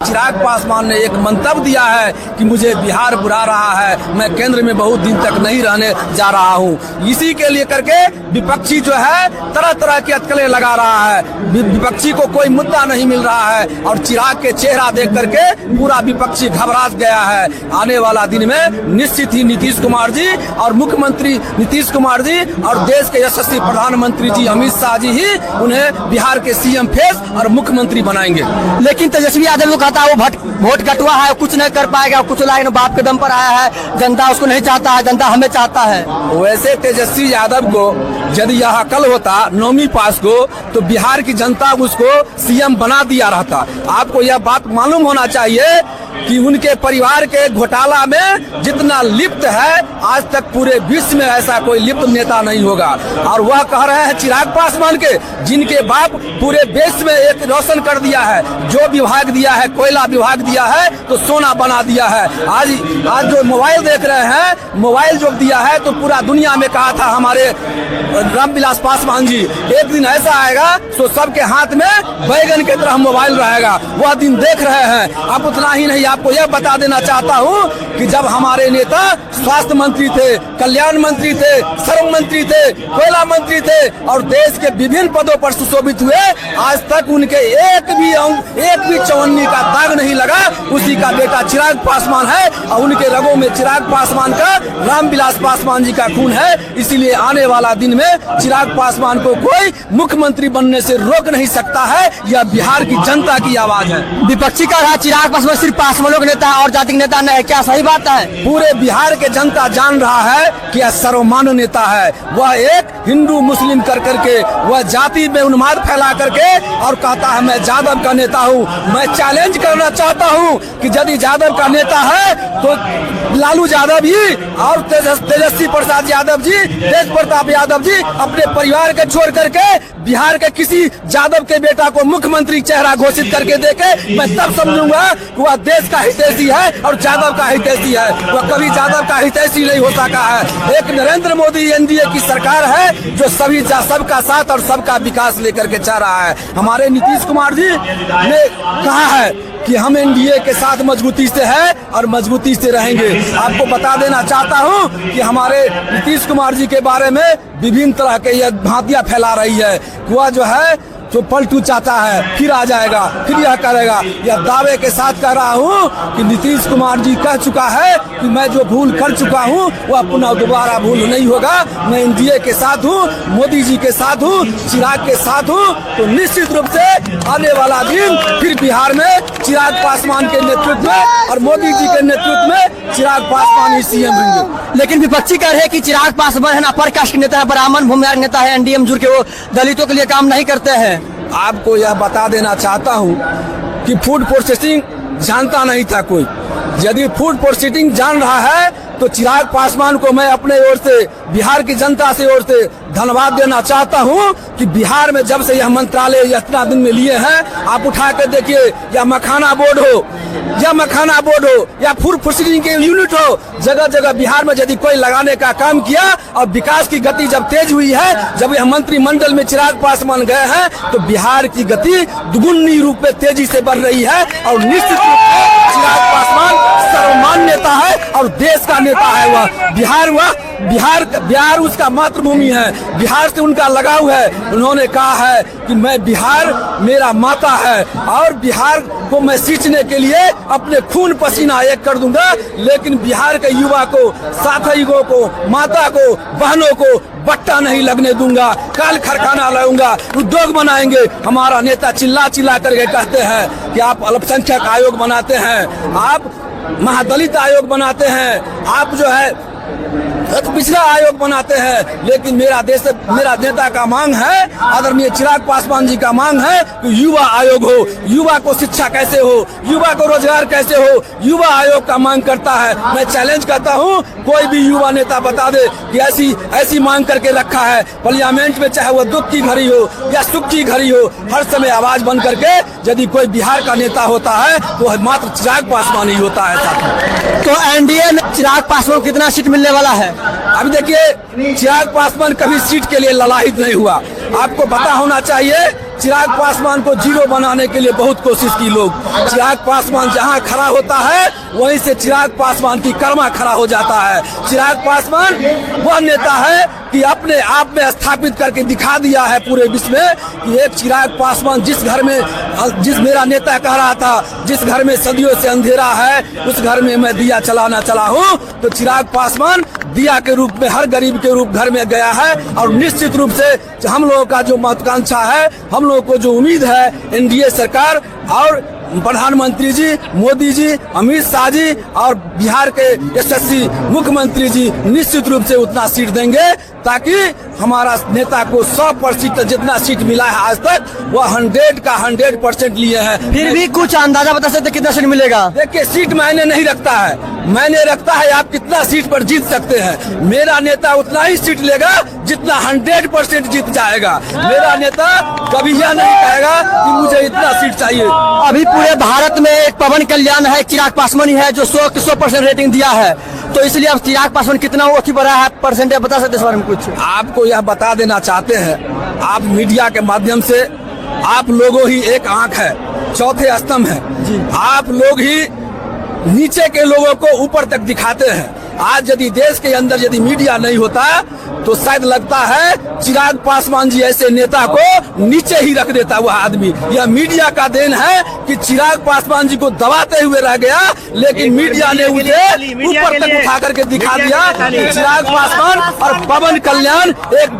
चिराग पासवान ने एक मंतव्य दिया है कि मुझे बिहार बुला रहा है, मैं केंद्र में बहुत दिन तक नहीं रहने जा रहा हूं। इसी के लिए करके विपक्षी जो है तरह तरह की अटकलें लगा रहा है। विपक्षी को कोई मुद्दा नहीं मिल रहा है और चिराग के चेहरा देख करके पूरा विपक्षी घबरा गया है। आने वाला दिन में निश्चित ही नीतीश कुमार जी और मुख्यमंत्री नीतीश कुमार जी और देश के यशस्वी प्रधानमंत्री जी अमित शाह जी ही उन्हें बिहार के सीएम फेस और मुख्यमंत्री बनाएंगे। लेकिन तेजस्वी यादव को कहता है वो वोट कटुआ है, कुछ नहीं कर पाएगा, कुछ लाइन बाप के दम पर आया है, जनता उसको नहीं चाहता है, जनता हमें चाहता है। वैसे तेजस्वी यादव को यदि यह अकल होता 9वीं पास को तो बिहार की जनता उसको सीएम बना दिया रहता। आपको यह बात मालूम होना चाहिए कि उनके परिवार के घोटाला में जितना लिप्त है आज तक पूरे विश्व में ऐसा कोई लिप्त नेता नहीं होगा। और वह कह रहे हैं चिराग पासवान के, जिनके बाप पूरे देश में एक रोशन कर दिया है, जो विभाग दिया है, कोयला विभाग दिया है तो सोना बना दिया है। आज जो मोबाइल देख रहे हैं, मोबाइल जो दिया है तो पूरा दुनिया में कहा था हमारे रामविलास पासवान जी, एक दिन ऐसा आएगा तो सबके हाथ में बैगन की तरह मोबाइल रहेगा। वह दिन देख रहे हैं। अब उतना ही नहीं, आपको यह बता देना चाहता हूं कि जब हमारे नेता स्वास्थ्य मंत्री थे, कल्याण मंत्री थे, श्रम मंत्री थे, कोयला मंत्री थे और देश के विभिन्न पदों पर सुशोभित हुए, आज तक उनके एक भी चवन्नी का दाग नहीं लगा। उसी का बेटा चिराग पासवान है और उनके रगों में चिराग पासवान का, रामविलास पासवान जी का खून है। इसीलिए आने वाला दिन में चिराग पासवान को कोई मुख्यमंत्री बनने से रोक नहीं सकता है। यह बिहार की जनता की आवाज है। विपक्षी का रहा चिराग पासवान सिर्फ पासवानों का नेता है और जाति नेता नहीं है, क्या सही बात है? पूरे बिहार के जनता जान रहा है कि यह सर्वमान्य नेता है। वह एक हिंदू मुस्लिम कर करके वह जाति में उन्माद फैला करके और कहता है मैं यादव का नेता हूँ। मैं चैलेंज करना चाहता हूँ कि यदि यादव का नेता है तो लालू यादव जी और तेजस्वी प्रसाद यादव जी, तेज प्रताप यादव जी अपने परिवार के छोड़ करके बिहार के किसी यादव के बेटा को मुख्यमंत्री चेहरा घोषित करके देके मैं तब समझूंगा कि वह देश का हितैषी है और यादव का हितैषी है। वह कभी यादव का हितैषी नहीं हो सका है। एक नरेंद्र मोदी एनडीए की सरकार है जो सबका साथ और सबका विकास लेकर के चल रहा है। हमारे नीतीश कुमार जी ने कहा है कि हम एनडीए के साथ मजबूती से है और मजबूती से रहेंगे। आपको बता देना चाहता हूं कि हमारे नीतीश कुमार जी के बारे में विभिन्न तरह के यह भांतियां फैला रही है। वह जो है जो पलटू चाहता है, फिर आ जाएगा, फिर यह करेगा। यह दावे के साथ कह रहा हूं कि नीतीश कुमार जी कह चुका है कि मैं जो भूल कर चुका हूं वह पुनः दोबारा भूल नहीं होगा। मैं एनडीए के साथ हूं, मोदी जी के साथ हूं, चिराग के साथ हूं। तो निश्चित रूप से आने वाला दिन फिर बिहार में चिराग पासवान के नेतृत्व में और मोदी जी के नेतृत्व में चिराग पासवान ही सीएम होंगे। लेकिन विपक्षी कह रहे हैं कि चिराग पासवान है ना अपर कास्ट के नेता है, ब्राह्मण भूमिहार नेता है, एनडीए में जुड़ के वो दलितों के लिए काम नहीं करते हैं। आपको यह बता देना चाहता हूं कि फूड प्रोसेसिंग जानता नहीं था कोई। यदि फूड प्रोसेसिंग जान रहा है तो चिराग पासवान को मैं अपने ओर से, बिहार की जनता से ओर से धन्यवाद देना चाहता हूं कि बिहार में जब से यह मंत्रालय इतना दिन में लिए हैं, आप उठा कर देखिए, या मखाना बोर्ड हो या फूड प्रोसेसिंग के यूनिट हो, जगह जगह बिहार में यदि कोई लगाने का काम किया और विकास की गति जब तेज हुई है, जब यह मंत्रिमंडल में चिराग पासवान गए हैं तो बिहार की गति दुगुनी रूप में तेजी से बढ़ रही है। और निश्चित रूप से चिराग पासवान सर्वमान्य नेता है और देश का नेता है। वह बिहार उसका मातृभूमि है, बिहार से उनका लगाव है। उन्होंने कहा है कि मैं बिहार मेरा माता है और बिहार को मैं सींचने के लिए अपने खून पसीना एक कर दूंगा। लेकिन बिहार के युवा को, साथियों को, माता को, बहनों को बट्टा नहीं लगने दूंगा, काल खरखाना लाऊंगा, उद्योग बनाएंगे। हमारा नेता चिल्ला चिल्ला करके कहते हैं कि आप अल्पसंख्यक आयोग बनाते हैं, आप महादलित आयोग बनाते हैं, आप जो है पिछड़ा आयोग बनाते हैं। लेकिन मेरा नेता का मांग है, आदरणीय चिराग पासवान जी का मांग है कि युवा आयोग हो। युवा को शिक्षा कैसे हो, युवा को रोजगार कैसे हो, युवा आयोग का मांग करता है। मैं चैलेंज करता हूं, कोई भी युवा नेता बता दे कि ऐसी मांग करके रखा है पार्लियामेंट में, चाहे वह दुख की घड़ी हो या सुख की घड़ी हो, हर समय आवाज बन करके यदि कोई बिहार का नेता होता है तो मात्र चिराग पासवान ही होता है। साथी, तो एनडीए में चिराग पासवान को कितना सीट मिलने वाला है? अभी देखिए, चिराग पासवान कभी सीट के लिए ललाहित नहीं हुआ। आपको पता होना चाहिए चिराग पासवान को जीरो बनाने के लिए बहुत कोशिश की लोग। चिराग पासवान जहां खड़ा होता है वहीं से चिराग पासवान की कर्मा खड़ा हो जाता है। चिराग पासवान वह नेता है कि अपने आप में स्थापित करके दिखा दिया है पूरे विश्व में कि एक चिराग पासवान जिस मेरा नेता कह रहा था जिस घर में सदियों से अंधेरा है उस घर में मैं दिया चलाना चला हूँ, तो चिराग पासवान दिया के रूप में हर गरीब के रूप घर में गया है। और निश्चित रूप से हम लोगों का जो महत्वाकांक्षा है, हम लोगों को जो उम्मीद है, एनडीए सरकार और प्रधानमंत्री जी मोदी जी, अमित शाह जी और बिहार के यशस्वी मुख्यमंत्री जी निश्चित रूप से उतना सीट देंगे ताकि हमारा नेता को 100% जितना सीट मिला है आज तक वह 100 का 100% लिए हैं। फिर भी कुछ अंदाजा बता सकते कितना सीट मिलेगा? देखिए, सीट मैंने नहीं रखता है, मैंने रखता है आप कितना सीट पर जीत सकते हैं। मेरा नेता उतना ही सीट लेगा जितना 100% जीत जाएगा। मेरा नेता कभी यह नहीं कहेगा कि मुझे इतना सीट चाहिए। अभी पूरे भारत में एक पवन कल्याण है, चिराग पासवान ही है जो 100% रेटिंग दिया है, तो इसलिए अब चिराग पासवान कितना अथी बढ़ा है परसेंटेज बता सकते इस बारे में कुछ? आपको यह बता देना चाहते हैं, आप मीडिया के माध्यम से आप लोगों ही एक आंख है, चौथे स्तंभ है। आप लोग ही नीचे के लोगों को ऊपर तक दिखाते हैं। आज यदि देश के अंदर यदि मीडिया नहीं होता तो शायद लगता है चिराग पासवान जी ऐसे नेता को नीचे ही रख देता वह आदमी। यह मीडिया का देन है कि चिराग पासवान जी को दबाते हुए रह गया, लेकिन मीडिया ने उसे ऊपर तक उठा करके दिखा दिया कि चिराग पासवान और पवन कल्याण एक